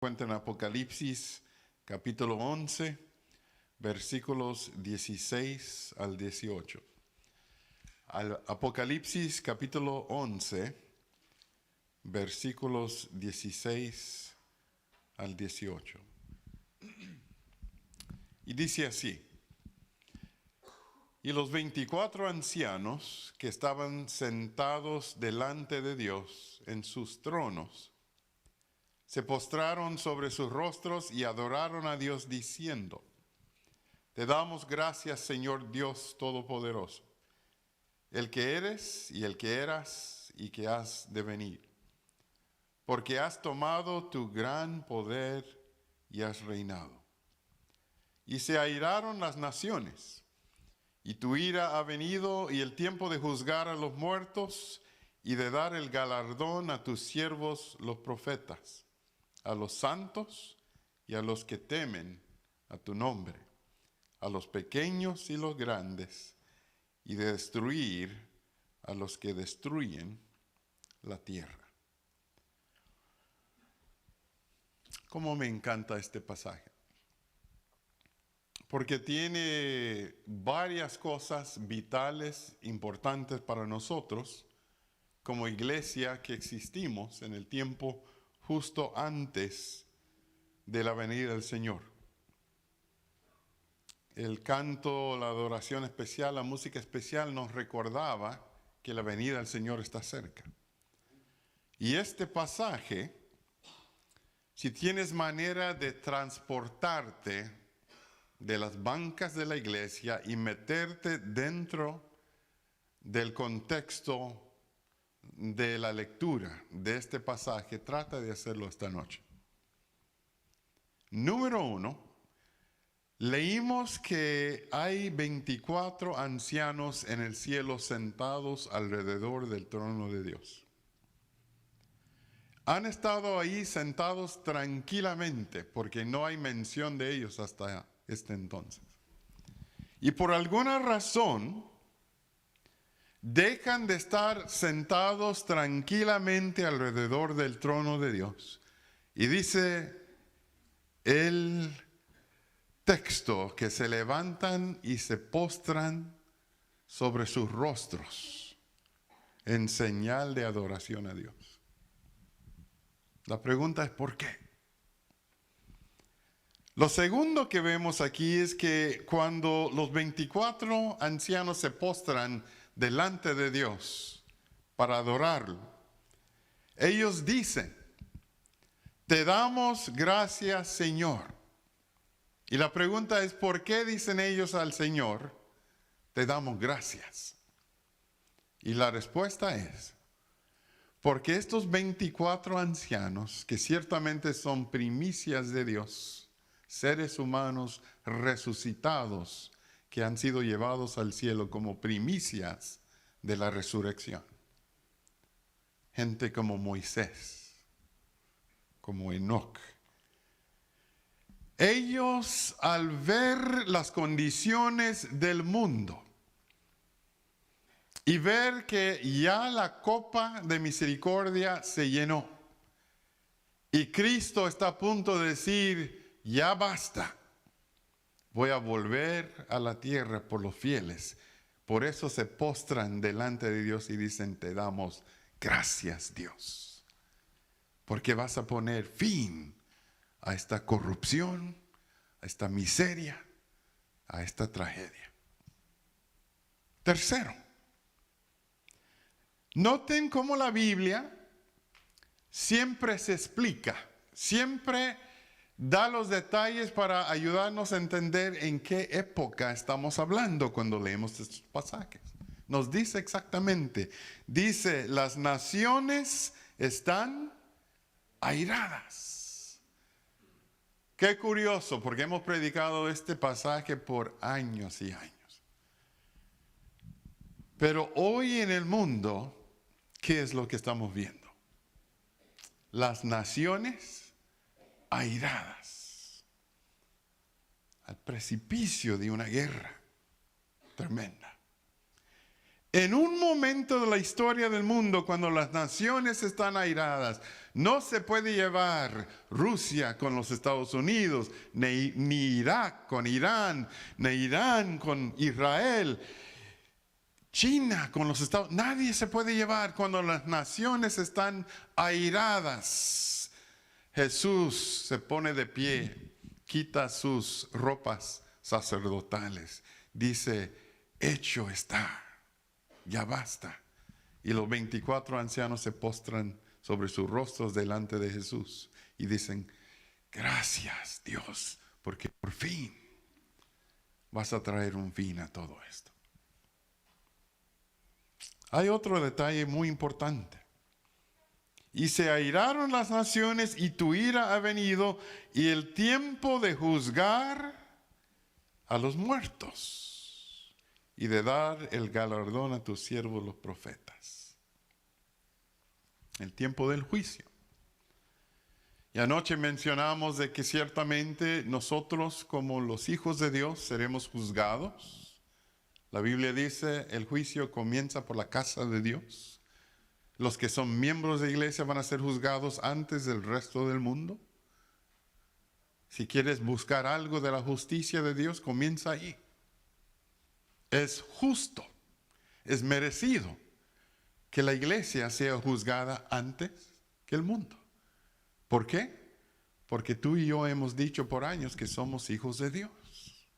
encuentra en Apocalipsis capítulo 11, versículos 16 al 18. Apocalipsis capítulo 11, versículos 16 al 18. Y dice así: y los 24 ancianos que estaban sentados delante de Dios en sus tronos, se postraron sobre sus rostros y adoraron a Dios diciendo: te damos gracias, Señor Dios Todopoderoso, el que eres y el que eras y que has de venir, porque has tomado tu gran poder y has reinado. Y se airaron las naciones, y tu ira ha venido, y el tiempo de juzgar a los muertos y de dar el galardón a tus siervos los profetas, a los santos y a los que temen a tu nombre, a los pequeños y los grandes, y de destruir a los que destruyen la tierra. Cómo me encanta este pasaje, porque tiene varias cosas vitales, importantes para nosotros, como iglesia que existimos en el tiempo justo antes de la venida del Señor. El canto, la adoración especial, la música especial nos recordaba que la venida del Señor está cerca. Y este pasaje, si tienes manera de transportarte de las bancas de la iglesia y meterte dentro del contexto de la lectura de este pasaje, trata de hacerlo esta noche. Número 1, leímos que hay 24 ancianos en el cielo sentados alrededor del trono de Dios. Han estado ahí sentados tranquilamente porque no hay mención de ellos hasta este entonces. Y por alguna razón dejan de estar sentados tranquilamente alrededor del trono de Dios. Y dice el texto que se levantan y se postran sobre sus rostros en señal de adoración a Dios. La pregunta es ¿por qué? Lo segundo que vemos aquí es que cuando los 24 ancianos se postran delante de Dios para adorarlo, ellos dicen: te damos gracias, Señor. Y la pregunta es ¿por qué dicen ellos al Señor: te damos gracias? Y la respuesta es porque estos 24 ancianos, que ciertamente son primicias de Dios, seres humanos resucitados que han sido llevados al cielo como primicias de la resurrección. Gente como Moisés, como Enoc. Ellos, al ver las condiciones del mundo y ver que ya la copa de misericordia se llenó y Cristo está a punto de decir: ya basta, voy a volver a la tierra por los fieles. Por eso se postran delante de Dios y dicen: te damos gracias, Dios, porque vas a poner fin a esta corrupción, a esta miseria, a esta tragedia. Tercero, noten cómo la Biblia siempre se explica, siempre da los detalles para ayudarnos a entender en qué época estamos hablando cuando leemos estos pasajes. Nos dice exactamente, dice: las naciones están airadas. Qué curioso, porque hemos predicado este pasaje por años y años. Pero hoy en el mundo, ¿qué es lo que estamos viendo? Las naciones airadas, al precipicio de una guerra tremenda. En un momento de la historia del mundo, cuando las naciones están airadas, no se puede llevar Rusia con los Estados Unidos, ni Irak con Irán, ni Irán con Israel, China con los Estados Unidos. Nadie se puede llevar cuando las naciones están airadas. Jesús se pone de pie, quita sus ropas sacerdotales, dice, hecho está. Ya basta. Y los 24 ancianos se postran sobre sus rostros delante de Jesús y dicen, gracias Dios, porque por fin vas a traer un fin a todo esto. Hay otro detalle muy importante. Y se airaron las naciones y tu ira ha venido y el tiempo de juzgar a los muertos y de dar el galardón a tus siervos los profetas. El tiempo del juicio. Y anoche mencionamos de que ciertamente nosotros como los hijos de Dios seremos juzgados. La Biblia dice, el juicio comienza por la casa de Dios. Los que son miembros de iglesia van a ser juzgados antes del resto del mundo. Si quieres buscar algo de la justicia de Dios, comienza ahí. Es justo, es merecido que la iglesia sea juzgada antes que el mundo. ¿Por qué? Porque tú y yo hemos dicho por años que somos hijos de Dios.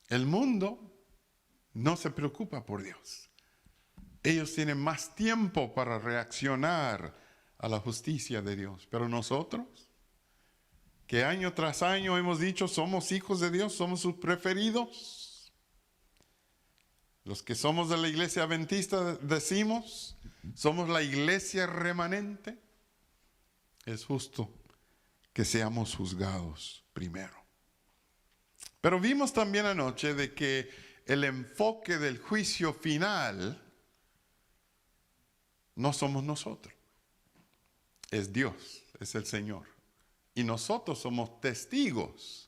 El mundo no se preocupa por Dios. Ellos tienen más tiempo para reaccionar a la justicia de Dios. Pero nosotros, que año tras año hemos dicho somos hijos de Dios, somos sus preferidos. Los que somos de la iglesia adventista decimos, somos la iglesia remanente. Es justo que seamos juzgados primero. Pero vimos también anoche de que el enfoque del juicio final no somos nosotros. Es Dios, es el Señor. Y nosotros somos testigos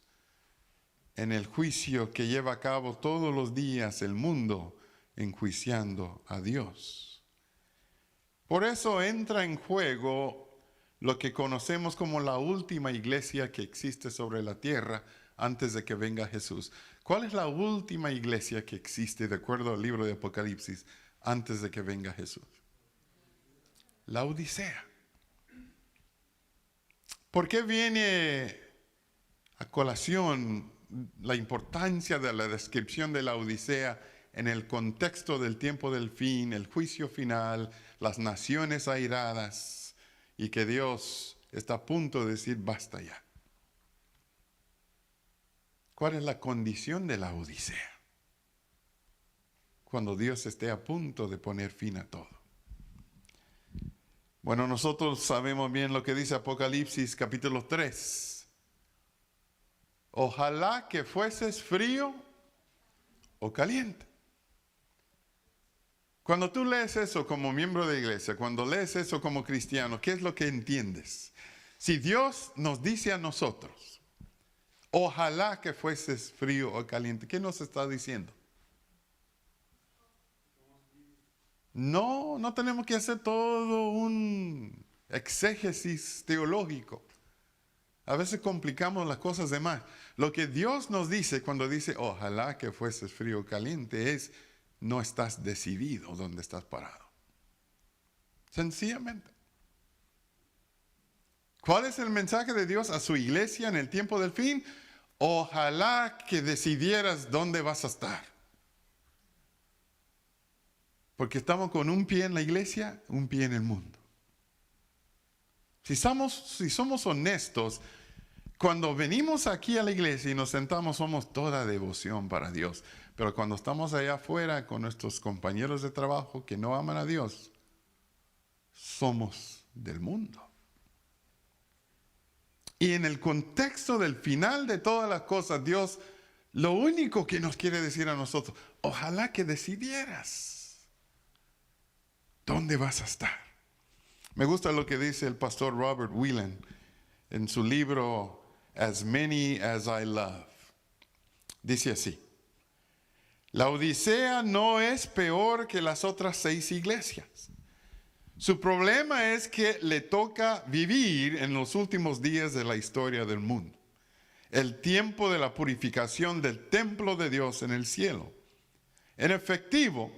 en el juicio que lleva a cabo todos los días el mundo enjuiciando a Dios. Por eso entra en juego lo que conocemos como la última iglesia que existe sobre la tierra antes de que venga Jesús. ¿Cuál es la última iglesia que existe de acuerdo al libro de Apocalipsis antes de que venga Jesús? La Odisea. ¿Por qué viene a colación la importancia de la descripción de la Odisea en el contexto del tiempo del fin, el juicio final, las naciones airadas y que Dios está a punto de decir basta ya? ¿Cuál es la condición de la Odisea? Cuando Dios esté a punto de poner fin a todo. Bueno, nosotros sabemos bien lo que dice Apocalipsis capítulo 3. Ojalá que fueses frío o caliente. Cuando tú lees eso como miembro de iglesia, cuando lees eso como cristiano, ¿qué es lo que entiendes? Si Dios nos dice a nosotros, ojalá que fueses frío o caliente, ¿qué nos está diciendo? No tenemos que hacer todo un exégesis teológico. A veces complicamos las cosas de más. Lo que Dios nos dice cuando dice, ojalá que fueses frío o caliente, es, no estás decidido dónde estás parado. Sencillamente. ¿Cuál es el mensaje de Dios a su iglesia en el tiempo del fin? Ojalá que decidieras dónde vas a estar. Porque estamos con un pie en la iglesia, un pie en el mundo. Si somos honestos, cuando venimos aquí a la iglesia y nos sentamos, somos toda devoción para Dios. Pero cuando estamos allá afuera con nuestros compañeros de trabajo que no aman a Dios, somos del mundo. Y en el contexto del final de todas las cosas, Dios lo único que nos quiere decir a nosotros, ojalá que decidieras dónde vas a estar. Me gusta lo que dice el pastor Robert Whelan en su libro As Many as I Love. Dice así: La Odisea no es peor que las otras 6 iglesias. Su problema es que le toca vivir en los últimos días de la historia del mundo. El tiempo de la purificación del templo de Dios en el cielo. En efectivo,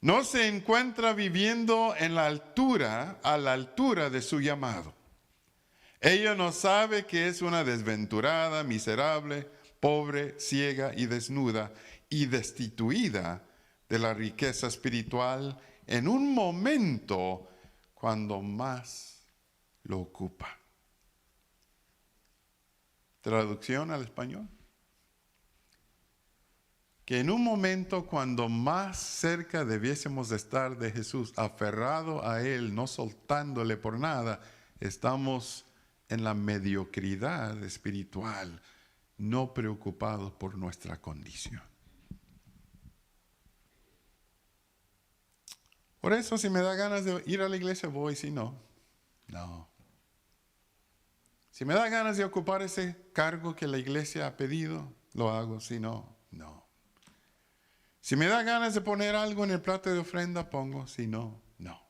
no se encuentra viviendo a la altura de su llamado. Ella no sabe que es una desventurada, miserable, pobre, ciega y desnuda y destituida de la riqueza espiritual en un momento cuando más lo ocupa. Traducción al español. Que en un momento cuando más cerca debiésemos de estar de Jesús, aferrado a Él, no soltándole por nada, estamos en la mediocridad espiritual, no preocupados por nuestra condición. Por eso, si me da ganas de ir a la iglesia, voy, si no, no. Si me da ganas de ocupar ese cargo que la iglesia ha pedido, lo hago, si no, no. Si me da ganas de poner algo en el plato de ofrenda, pongo, si no, no.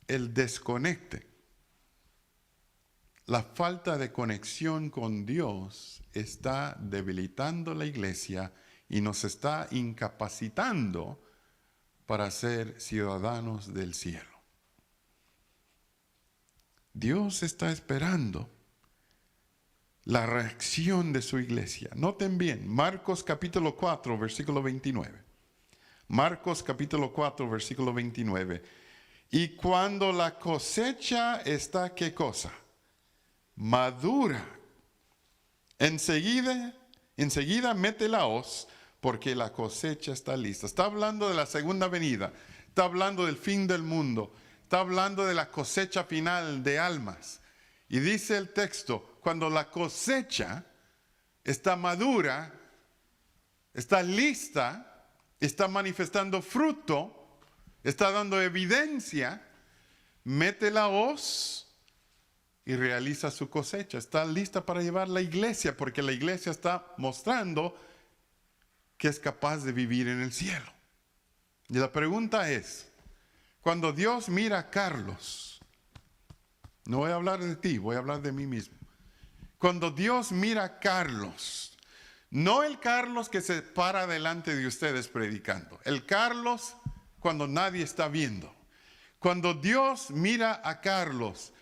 El desconecte, la falta de conexión con Dios está debilitando la iglesia y nos está incapacitando para ser ciudadanos del cielo. Dios está esperando la reacción de su iglesia. Noten bien, Marcos capítulo 4, versículo 29. Marcos capítulo 4, versículo 29. Y cuando la cosecha está, ¿qué cosa? Madura. Enseguida mete la hoz, porque la cosecha está lista. Está hablando de la segunda venida. Está hablando del fin del mundo. Está hablando de la cosecha final de almas. Y dice el texto, cuando la cosecha está madura, está lista, está manifestando fruto, está dando evidencia, mete la hoz y realiza su cosecha. Está lista para llevar la iglesia, porque la iglesia está mostrando que es capaz de vivir en el cielo. Y la pregunta es, cuando Dios mira a Carlos, no voy a hablar de ti, voy a hablar de mí mismo. Cuando Dios mira a Carlos, no el Carlos que se para delante de ustedes predicando, el Carlos cuando nadie está viendo. Cuando Dios mira a Carlos,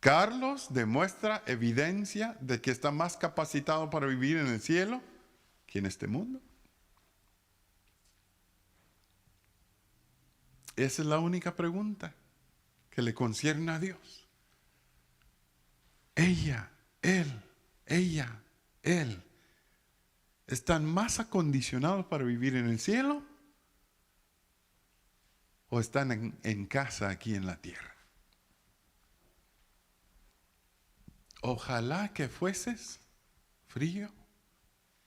Carlos demuestra evidencia de que está más capacitado para vivir en el cielo que en este mundo. Esa es la única pregunta que le concierne a Dios. Ella, él, ¿están más acondicionados para vivir en el cielo? ¿O están en casa aquí en la tierra? Ojalá que fueses frío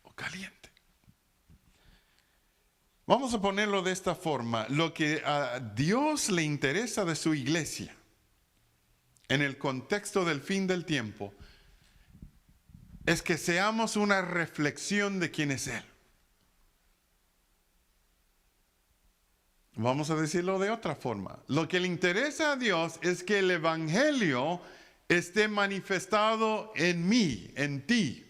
o caliente. Vamos a ponerlo de esta forma. Lo que a Dios le interesa de su iglesia, en el contexto del fin del tiempo, es que seamos una reflexión de quién es Él. Vamos a decirlo de otra forma. Lo que le interesa a Dios es que el evangelio esté manifestado en mí, en ti.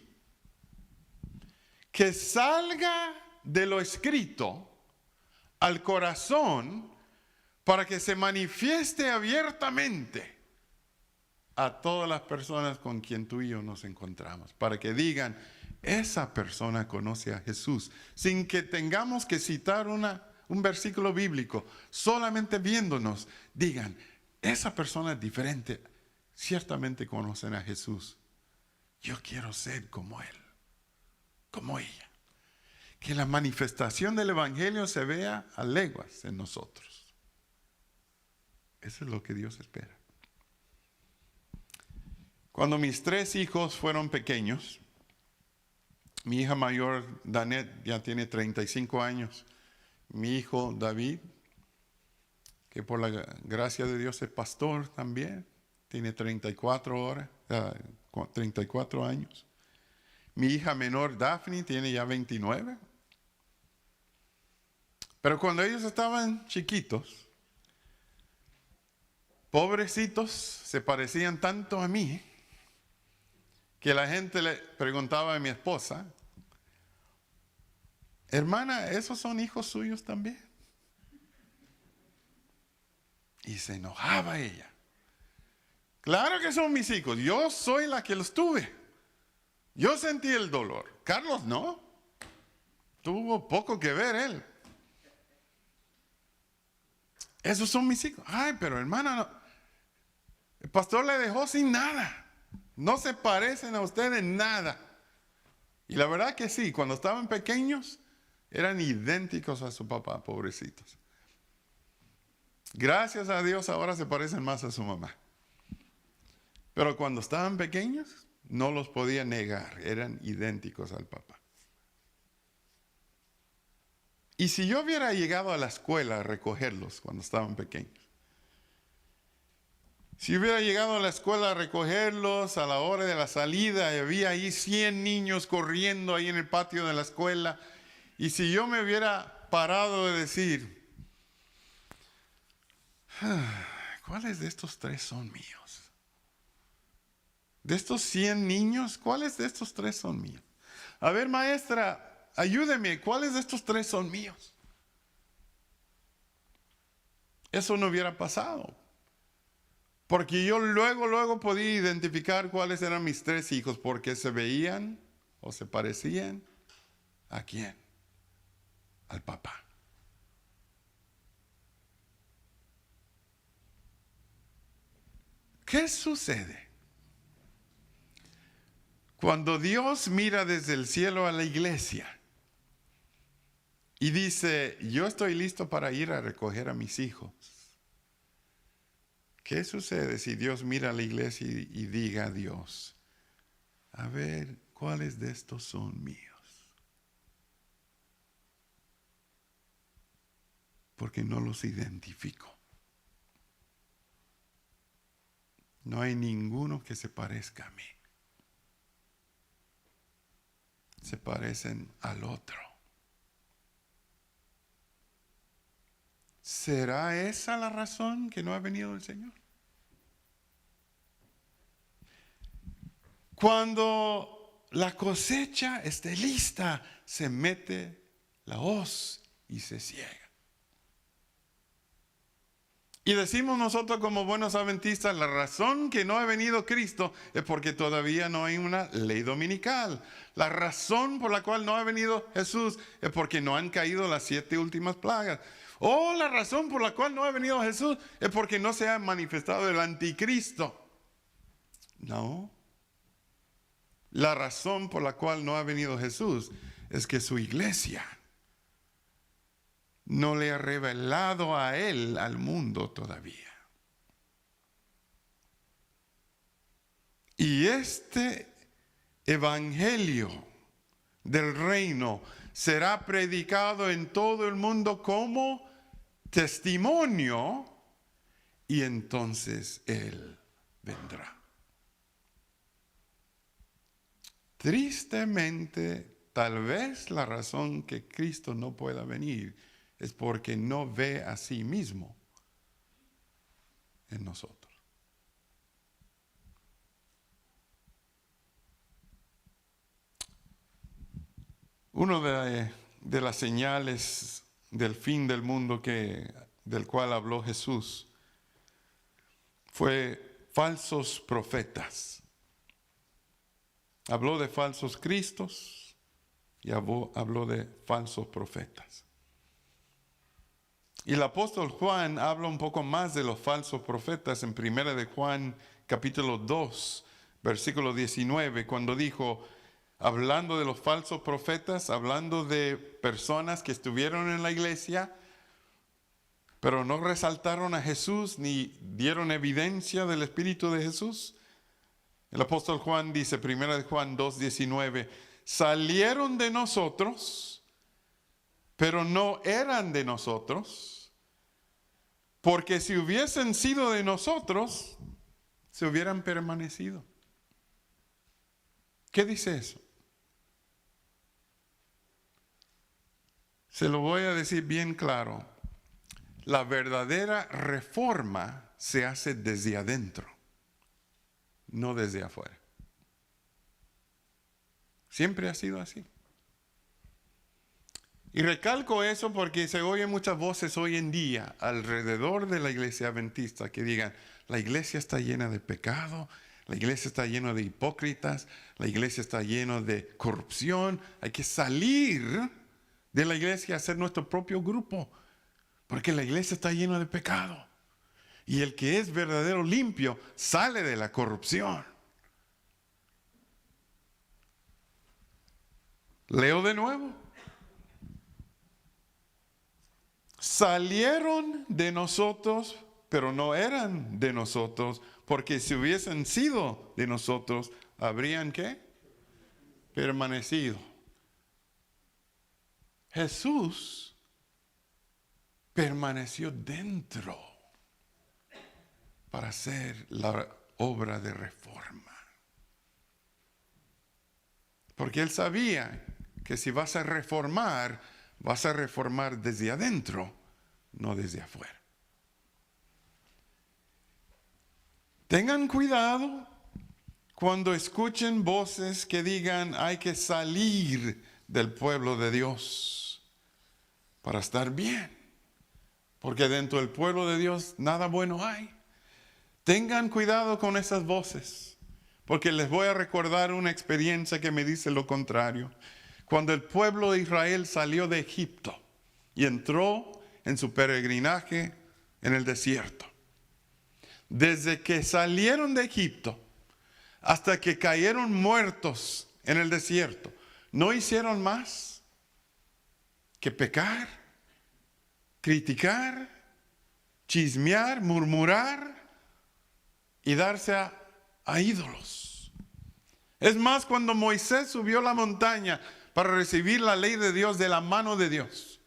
Que salga de lo escrito al corazón para que se manifieste abiertamente a todas las personas con quien tú y yo nos encontramos, para que digan, esa persona conoce a Jesús, sin que tengamos que citar un versículo bíblico, solamente viéndonos, digan, esa persona es diferente, ciertamente conocen a Jesús. Yo quiero ser como Él, como ella. Que la manifestación del evangelio se vea a leguas en nosotros. Eso es lo que Dios espera. Cuando mis 3 hijos fueron pequeños, mi hija mayor, Danet, ya tiene 35 años. Mi hijo, David, que por la gracia de Dios es pastor también, tiene 34 años. Mi hija menor, Daphne, tiene ya 29. Pero cuando ellos estaban chiquitos, pobrecitos, se parecían tanto a mí, que la gente le preguntaba a mi esposa, hermana, ¿esos son hijos suyos también? Y se enojaba ella. Claro que son mis hijos, yo soy la que los tuve. Yo sentí el dolor. Carlos no. Tuvo poco que ver él. Esos son mis hijos. Ay, pero hermana, no. El pastor le dejó sin nada. No se parecen a ustedes en nada. Y la verdad que sí, cuando estaban pequeños, eran idénticos a su papá, pobrecitos. Gracias a Dios ahora se parecen más a su mamá. Pero cuando estaban pequeños, no los podía negar, eran idénticos al papá. Y si yo hubiera llegado a la escuela a recogerlos cuando estaban pequeños, si hubiera llegado a la escuela a recogerlos a la hora de la salida y había ahí 100 niños corriendo ahí en el patio de la escuela, y si yo me hubiera parado de decir, ¿cuáles de estos 3 son míos? De estos 100 niños, ¿cuáles de estos 3 son míos? A ver, maestra, ayúdeme, ¿cuáles de estos 3 son míos? Eso no hubiera pasado. Porque yo luego podía identificar cuáles eran mis 3 hijos, porque se veían o se parecían ¿a quién? Al papá. ¿Qué sucede cuando Dios mira desde el cielo a la iglesia y dice, yo estoy listo para ir a recoger a mis hijos? ¿Qué sucede si Dios mira a la iglesia y diga a Dios, a ver, ¿cuáles de estos son míos? Porque no los identifico. No hay ninguno que se parezca a mí. Se parecen al otro. ¿Será esa la razón que no ha venido el Señor? Cuando la cosecha esté lista, se mete la hoz y se ciega. Y decimos nosotros como buenos adventistas, la razón que no ha venido Cristo es porque todavía no hay una ley dominical. La razón por la cual no ha venido Jesús es porque no han caído las 7 últimas plagas. O la razón por la cual no ha venido Jesús es porque no se ha manifestado el anticristo. No. La razón por la cual no ha venido Jesús es que su iglesia no le ha revelado a él, al mundo todavía. Y este evangelio del reino será predicado en todo el mundo como testimonio, y entonces él vendrá. Tristemente, tal vez la razón que Cristo no pueda venir es porque no ve a sí mismo en nosotros. Una de las señales del fin del mundo del cual habló Jesús fue falsos profetas. Habló de falsos cristos y habló de falsos profetas. Y el apóstol Juan habla un poco más de los falsos profetas en 1 de Juan capítulo 2, versículo 19, cuando dijo, hablando de los falsos profetas, hablando de personas que estuvieron en la iglesia, pero no resaltaron a Jesús ni dieron evidencia del Espíritu de Jesús. El apóstol Juan dice, 1 de Juan 2, 19, salieron de nosotros, pero no eran de nosotros, porque si hubiesen sido de nosotros, se hubieran permanecido. ¿Qué dice eso? Se lo voy a decir bien claro. La verdadera reforma se hace desde adentro, no desde afuera. Siempre ha sido así. Y recalco eso porque se oyen muchas voces hoy en día alrededor de la iglesia adventista que digan, la iglesia está llena de pecado, la iglesia está llena de hipócritas, la iglesia está llena de corrupción, hay que salir de la iglesia y hacer nuestro propio grupo, porque la iglesia está llena de pecado. Y el que es verdadero limpio sale de la corrupción. Leo de nuevo. Salieron de nosotros, pero no eran de nosotros, porque si hubiesen sido de nosotros, habrían ¿qué? Permanecido. Jesús permaneció dentro para hacer la obra de reforma. Porque él sabía que si vas a reformar desde adentro, no desde afuera. Tengan cuidado cuando escuchen voces que digan hay que salir del pueblo de Dios para estar bien, porque dentro del pueblo de Dios nada bueno hay. Tengan cuidado con esas voces, porque les voy a recordar una experiencia que me dice lo contrario. Cuando el pueblo de Israel salió de Egipto y entró en su peregrinaje en el desierto, desde que salieron de Egipto hasta que cayeron muertos en el desierto, no hicieron más que pecar, criticar, chismear, murmurar y darse a ídolos. Es más, cuando Moisés subió la montaña para recibir la ley de Dios de la mano de Dios,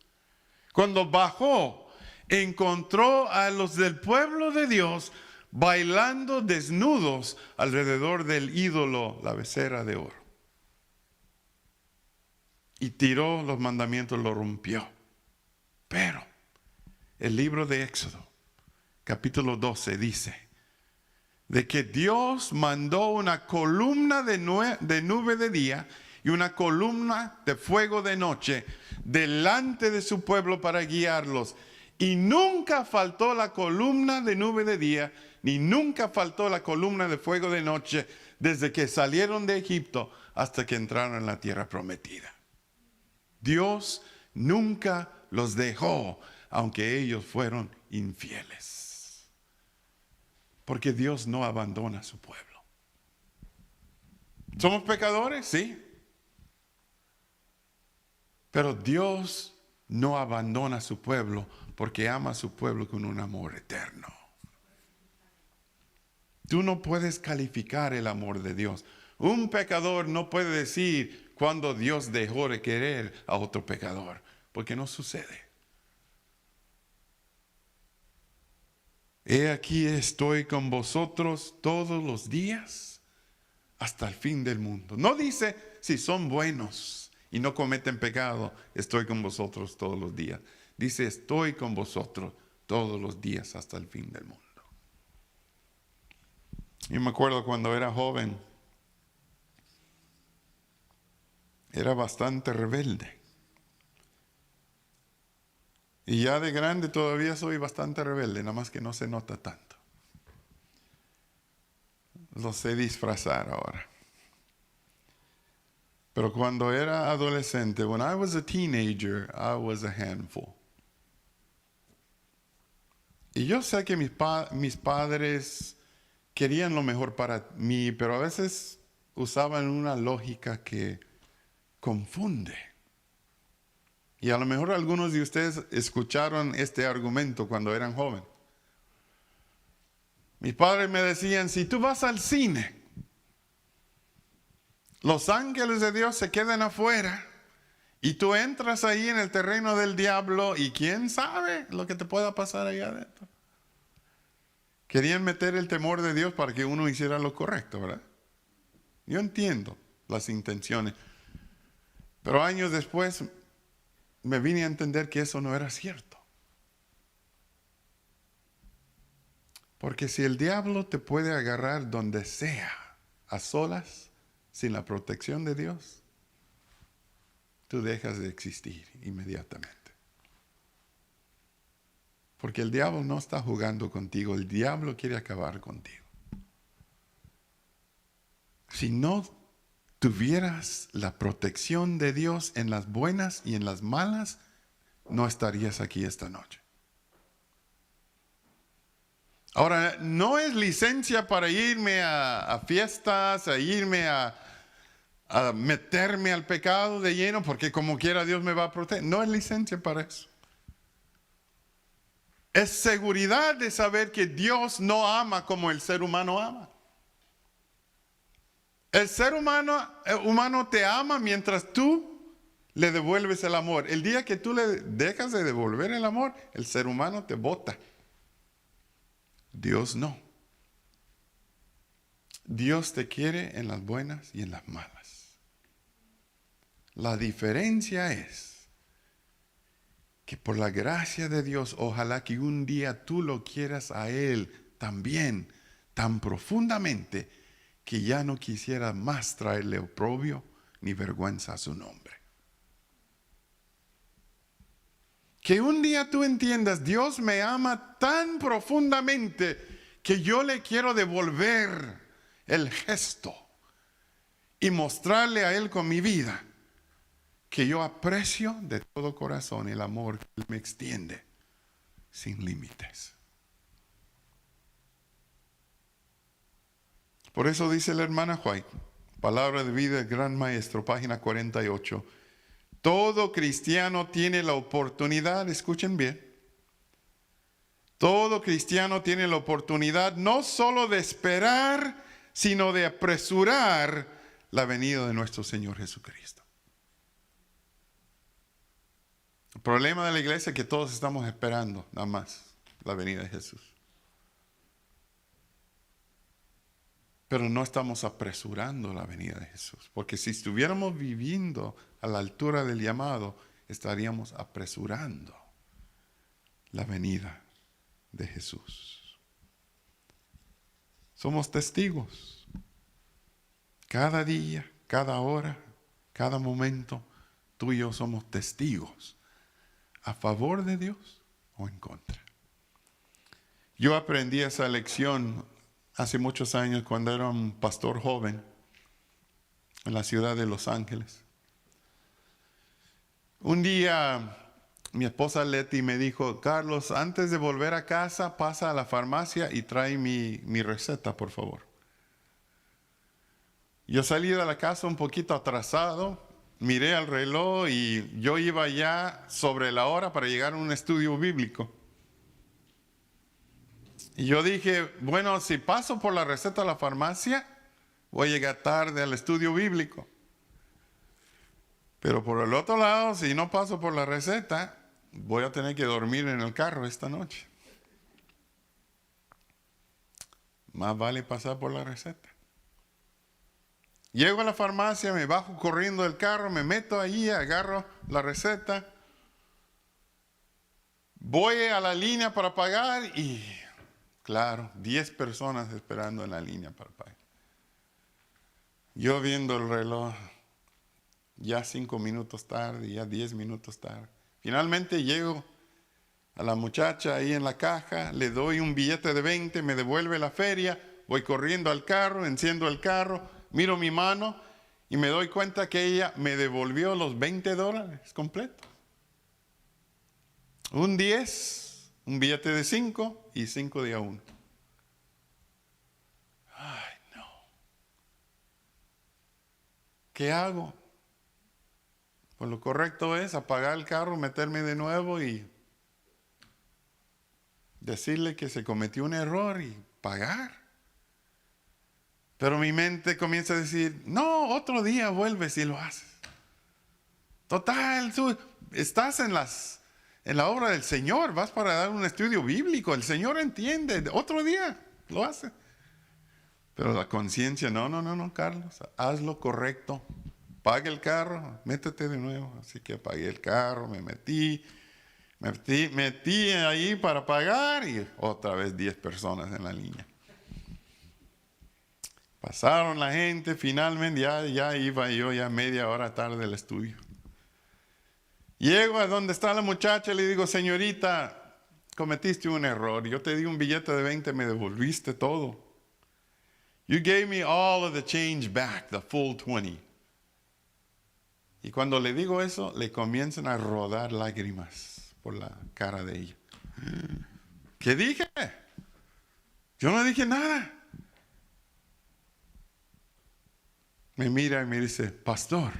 cuando bajó, encontró a los del pueblo de Dios bailando desnudos alrededor del ídolo, la becerra de oro. Y tiró los mandamientos, lo rompió. Pero el libro de Éxodo, capítulo 12, dice de que Dios mandó una columna de nube de día y una columna de fuego de noche delante de su pueblo para guiarlos. Y nunca faltó la columna de nube de día, ni nunca faltó la columna de fuego de noche, desde que salieron de Egipto hasta que entraron en la tierra prometida. Dios nunca los dejó, aunque ellos fueron infieles. Porque Dios no abandona a su pueblo. ¿Somos pecadores? Sí. Pero Dios no abandona a su pueblo porque ama a su pueblo con un amor eterno. Tú no puedes calificar el amor de Dios. Un pecador no puede decir cuando Dios dejó de querer a otro pecador, porque no sucede. He aquí estoy con vosotros todos los días hasta el fin del mundo. No dice si son buenos y no cometen pecado, estoy con vosotros todos los días. Dice, estoy con vosotros todos los días hasta el fin del mundo. Yo me acuerdo cuando era joven, era bastante rebelde. Y ya de grande todavía soy bastante rebelde, nada más que no se nota tanto. Lo sé disfrazar ahora. Pero cuando era adolescente, when I was a teenager, I was a handful. Y yo sé que mis padres querían lo mejor para mí, pero a veces usaban una lógica que confunde. Y a lo mejor algunos de ustedes escucharon este argumento cuando eran jóvenes. Mis padres me decían, si tú vas al cine, los ángeles de Dios se quedan afuera y tú entras ahí en el terreno del diablo y quién sabe lo que te pueda pasar ahí adentro. Querían meter el temor de Dios para que uno hiciera lo correcto, ¿verdad? Yo entiendo las intenciones. Pero años después me vine a entender que eso no era cierto. Porque si el diablo te puede agarrar donde sea, a solas, sin la protección de Dios, tú dejas de existir inmediatamente. Porque el diablo no está jugando contigo, el diablo quiere acabar contigo. Si no tuvieras la protección de Dios en las buenas y en las malas, no estarías aquí esta noche. Ahora, no es licencia para irme a fiestas, a irme a meterme al pecado de lleno, porque como quiera Dios me va a proteger. No es licencia para eso. Es seguridad de saber que Dios no ama como el ser humano ama. El ser humano te ama mientras tú le devuelves el amor. El día que tú le dejas de devolver el amor, el ser humano te bota. Dios no. Dios te quiere en las buenas y en las malas. La diferencia es que por la gracia de Dios, ojalá que un día tú lo quieras a Él también, tan profundamente, que ya no quisiera más traerle oprobio ni vergüenza a su nombre. Que un día tú entiendas, Dios me ama tan profundamente que yo le quiero devolver el gesto y mostrarle a Él con mi vida que yo aprecio de todo corazón el amor que Él me extiende sin límites. Por eso dice la hermana White, Palabra de Vida del Gran Maestro, página 48. Todo cristiano tiene la oportunidad, escuchen bien, todo cristiano tiene la oportunidad no solo de esperar, sino de apresurar la venida de nuestro Señor Jesucristo. El problema de la iglesia es que todos estamos esperando nada más la venida de Jesús. Pero no estamos apresurando la venida de Jesús. Porque si estuviéramos viviendo a la altura del llamado, estaríamos apresurando la venida de Jesús. Somos testigos. Cada día, cada hora, cada momento, tú y yo somos testigos. ¿A favor de Dios o en contra? Yo aprendí esa lección hace muchos años cuando era un pastor joven en la ciudad de Los Ángeles. Un día mi esposa Leti me dijo, Carlos, antes de volver a casa, pasa a la farmacia y trae mi receta, por favor. Yo salí de la casa un poquito atrasado, miré al reloj y yo iba ya sobre la hora para llegar a un estudio bíblico. Y yo dije, bueno, si paso por la receta a la farmacia, voy a llegar tarde al estudio bíblico. Pero por el otro lado, si no paso por la receta, voy a tener que dormir en el carro esta noche. Más vale pasar por la receta. Llego a la farmacia, me bajo corriendo del carro, me meto allí, agarro la receta. Voy a la línea para pagar y, claro, 10 personas esperando en la línea para pagar. Yo viendo el reloj, ya 5 minutos tarde, ya 10 minutos tarde. Finalmente llego a la muchacha ahí en la caja, le doy un billete de 20, me devuelve la feria, voy corriendo al carro, enciendo el carro, miro mi mano y me doy cuenta que ella me devolvió los $20 completos. Un 10, un billete de 5 y 5 de a 1. Ay, no. ¿Qué hago? Pues lo correcto es apagar el carro, meterme de nuevo y decirle que se cometió un error y pagar. Pero mi mente comienza a decir, no, otro día vuelves y lo haces. Total, tú estás en la obra del Señor, vas para dar un estudio bíblico, el Señor entiende, otro día lo hace. Pero la conciencia, no, Carlos, haz lo correcto apague el carro, métete de nuevo. Así que apagué el carro, me metí ahí para pagar y otra vez 10 personas en la línea. Pasaron la gente, finalmente ya iba yo ya media hora tarde del estudio. Llego a donde está la muchacha y le digo, señorita, cometiste un error. Yo te di un billete de 20, me devolviste todo. You gave me all of the change back, the full 20. Y cuando le digo eso, le comienzan a rodar lágrimas por la cara de ella. ¿Qué dije? Yo no dije nada. Me mira y me dice, pastor,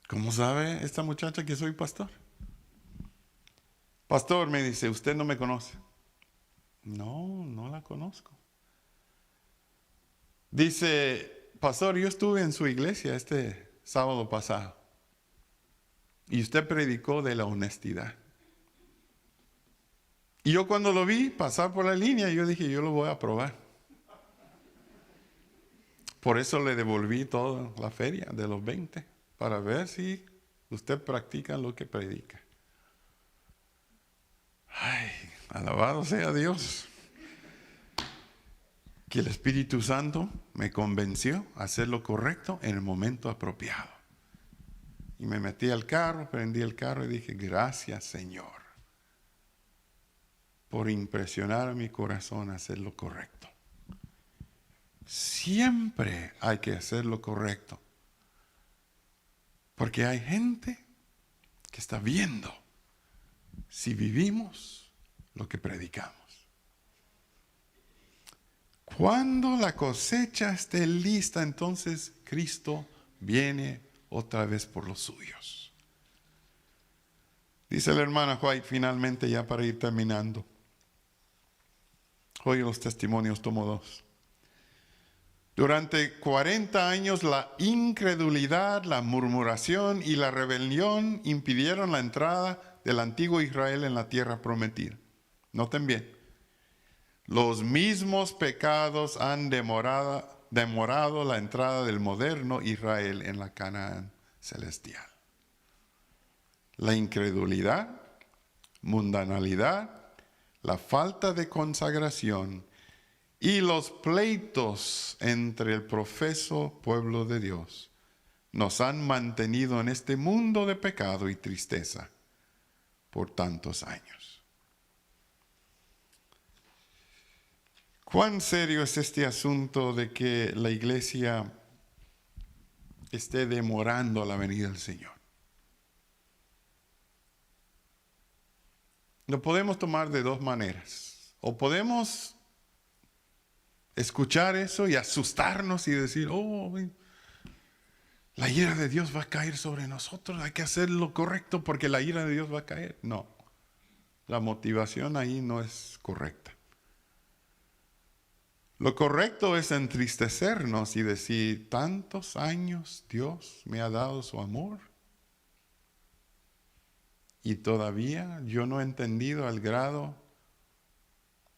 ¿cómo sabe esta muchacha que soy pastor? Pastor, me dice, usted no me conoce. No la conozco. Dice, pastor, yo estuve en su iglesia este sábado pasado y usted predicó de la honestidad. Y yo cuando lo vi pasar por la línea, yo dije, yo lo voy a probar. Por eso le devolví toda la feria de los 20, para ver si usted practica lo que predica. Ay, alabado sea Dios. Que el Espíritu Santo me convenció a hacer lo correcto en el momento apropiado. Y me metí al carro, prendí el carro y dije, gracias Señor, por impresionar a mi corazón a hacer lo correcto. Siempre hay que hacer lo correcto. Porque hay gente que está viendo si vivimos lo que predicamos. Cuando la cosecha esté lista, entonces Cristo viene otra vez por los suyos. Dice la hermana White finalmente, ya para ir terminando. Hoy los testimonios tomo 2. Durante 40 años la incredulidad, la murmuración y la rebelión impidieron la entrada del antiguo Israel en la tierra prometida. Noten bien. Los mismos pecados han demorado la entrada del moderno Israel en la Canaán celestial. La incredulidad, mundanalidad, la falta de consagración y los pleitos entre el profeso pueblo de Dios nos han mantenido en este mundo de pecado y tristeza por tantos años. ¿Cuán serio es este asunto de que la iglesia esté demorando la venida del Señor? Lo podemos tomar de 2 maneras. O podemos escuchar eso y asustarnos y decir, oh, la ira de Dios va a caer sobre nosotros, hay que hacer lo correcto porque la ira de Dios va a caer. No, la motivación ahí no es correcta. Lo correcto es entristecernos y decir, tantos años Dios me ha dado su amor y todavía yo no he entendido al grado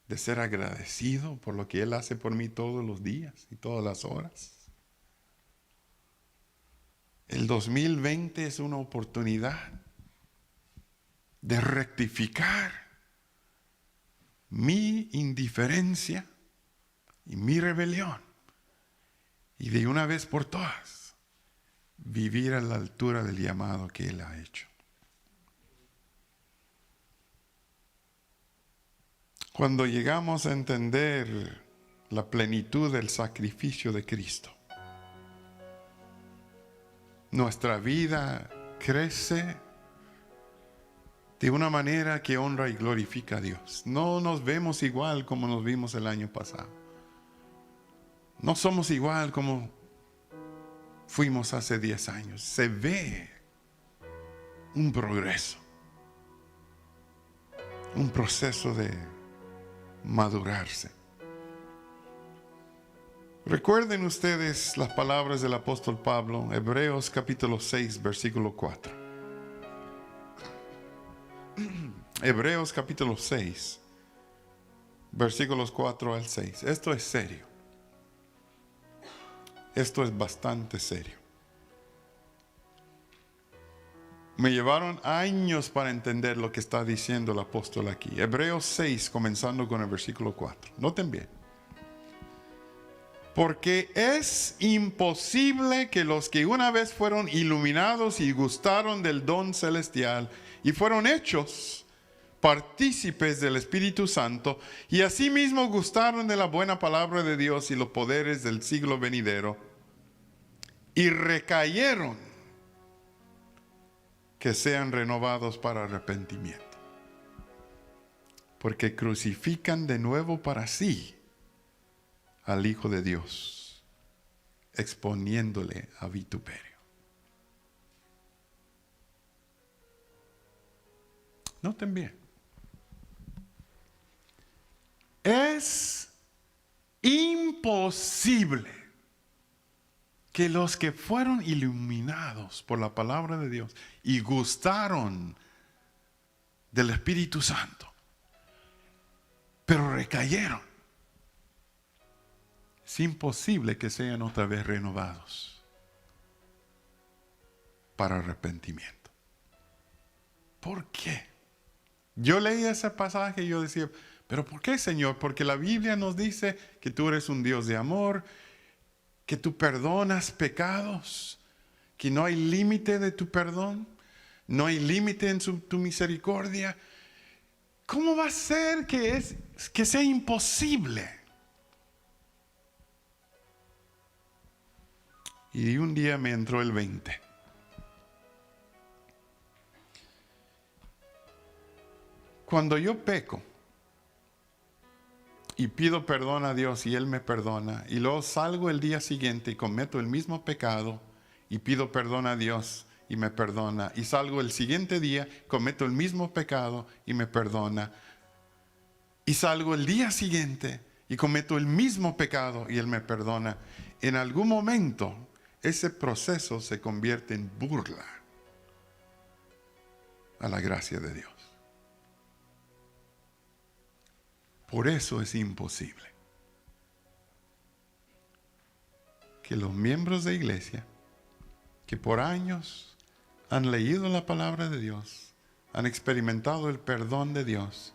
de ser agradecido por lo que Él hace por mí todos los días y todas las horas. El 2020 es una oportunidad de rectificar mi indiferencia y mi rebelión y de una vez por todas vivir a la altura del llamado que Él ha hecho. Cuando llegamos a entender la plenitud del sacrificio de Cristo, nuestra vida crece de una manera que honra y glorifica a Dios. No nos vemos igual como nos vimos el año pasado. No somos igual como fuimos hace 10 años. Se ve un progreso, un proceso de madurarse. Recuerden ustedes las palabras del apóstol Pablo, Hebreos capítulo 6, versículo 4. Hebreos capítulo 6, versículos 4 al 6. Esto es serio. Esto es bastante serio. Me llevaron años para entender lo que está diciendo el apóstol aquí. Hebreos 6, comenzando con el versículo 4. Noten bien. Porque es imposible que los que una vez fueron iluminados y gustaron del don celestial y fueron hechos partícipes del Espíritu Santo y asimismo gustaron de la buena palabra de Dios y los poderes del siglo venidero y recayeron, que sean renovados para arrepentimiento. Porque crucifican de nuevo para sí al Hijo de Dios, exponiéndole a vituperio. Noten bien. Es imposible que los que fueron iluminados por la palabra de Dios y gustaron del Espíritu Santo, pero recayeron, es imposible que sean otra vez renovados para arrepentimiento. ¿Por qué? Yo leí ese pasaje y yo decía, ¿pero por qué, Señor? Porque la Biblia nos dice que tú eres un Dios de amor, que tú perdonas pecados, que no hay límite de tu perdón, no hay límite en tu misericordia. ¿Cómo va a ser que sea imposible? Y un día me entró el 20. Cuando yo peco y pido perdón a Dios y Él me perdona, y luego salgo el día siguiente y cometo el mismo pecado y pido perdón a Dios y me perdona, y salgo el siguiente día, cometo el mismo pecado y me perdona, y salgo el día siguiente y cometo el mismo pecado y Él me perdona, en algún momento ese proceso se convierte en burla a la gracia de Dios. Por eso es imposible que los miembros de iglesia que por años han leído la palabra de Dios, han experimentado el perdón de Dios,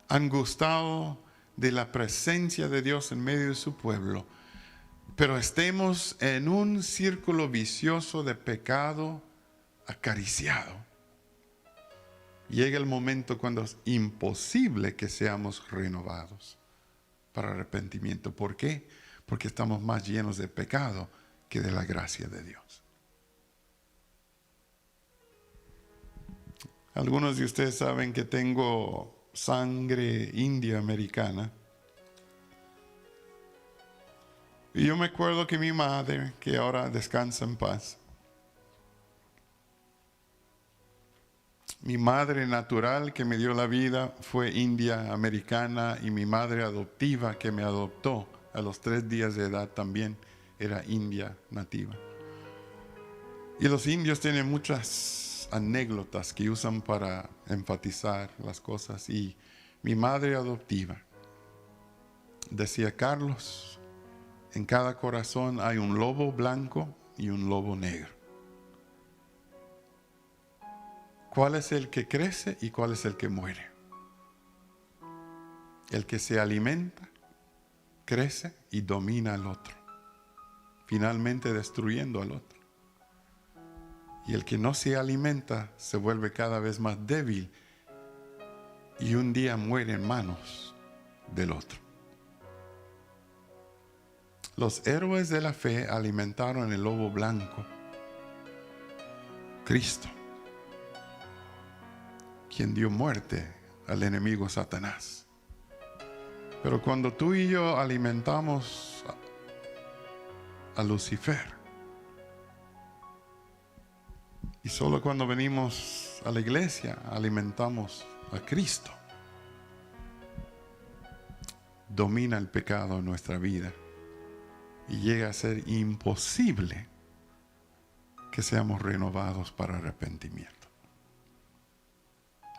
han gustado de la presencia de Dios en medio de su pueblo, pero estemos en un círculo vicioso de pecado acariciado. Llega el momento cuando es imposible que seamos renovados para arrepentimiento. ¿Por qué? Porque estamos más llenos de pecado que de la gracia de Dios. Algunos de ustedes saben que tengo sangre india americana. Y yo me acuerdo que mi madre, que ahora descansa en paz, mi madre natural que me dio la vida fue india americana, y mi madre adoptiva que me adoptó a los 3 días de edad también era india nativa. Y los indios tienen muchas anécdotas que usan para enfatizar las cosas. Y mi madre adoptiva decía: Carlos, en cada corazón hay un lobo blanco y un lobo negro. ¿Cuál es el que crece y cuál es el que muere? El que se alimenta, crece y domina al otro, finalmente destruyendo al otro. Y el que no se alimenta se vuelve cada vez más débil y un día muere en manos del otro. Los héroes de la fe alimentaron el lobo blanco, Cristo, quien dio muerte al enemigo Satanás. Pero cuando tú y yo alimentamos a Lucifer, y solo cuando venimos a la iglesia alimentamos a Cristo, domina el pecado en nuestra vida y llega a ser imposible que seamos renovados para arrepentimiento.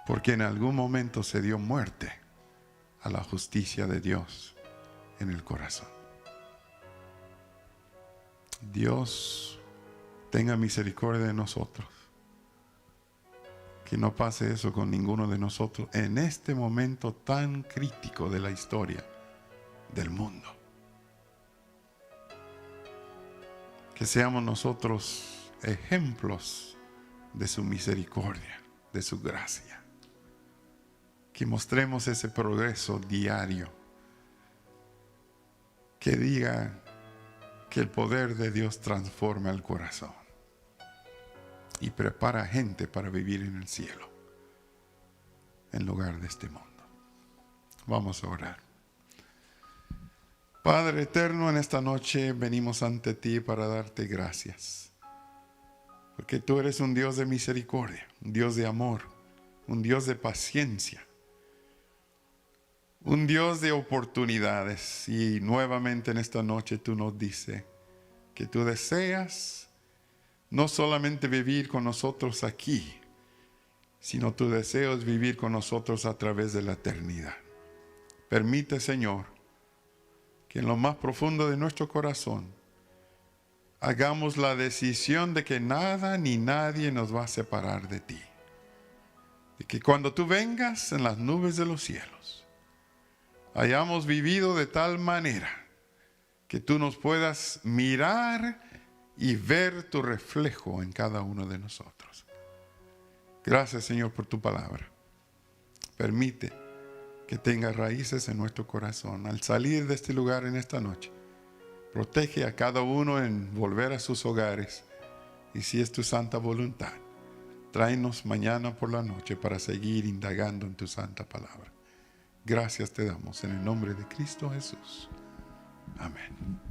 Porque en algún momento se dio muerte a la justicia de Dios en el corazón. Dios tenga misericordia de nosotros. Que no pase eso con ninguno de nosotros en este momento tan crítico de la historia del mundo. Que seamos nosotros ejemplos de su misericordia, de su gracia. Que mostremos ese progreso diario. Que diga que el poder de Dios transforma el corazón y prepara gente para vivir en el cielo, en lugar de este mundo. Vamos a orar. Padre eterno, en esta noche venimos ante ti para darte gracias, porque tú eres un Dios de misericordia, un Dios de amor, un Dios de paciencia, un Dios de oportunidades. Y nuevamente en esta noche tú nos dices que tú deseas no solamente vivir con nosotros aquí, sino tu deseo es vivir con nosotros a través de la eternidad. Permite, Señor, que en lo más profundo de nuestro corazón hagamos la decisión de que nada ni nadie nos va a separar de ti. Y que cuando tú vengas en las nubes de los cielos, hayamos vivido de tal manera que tú nos puedas mirar y ver tu reflejo en cada uno de nosotros. Gracias, Señor, por tu palabra. Permite que tenga raíces en nuestro corazón. Al salir de este lugar en esta noche, protege a cada uno en volver a sus hogares. Y si es tu santa voluntad, tráenos mañana por la noche para seguir indagando en tu santa palabra. Gracias te damos en el nombre de Cristo Jesús. Amén.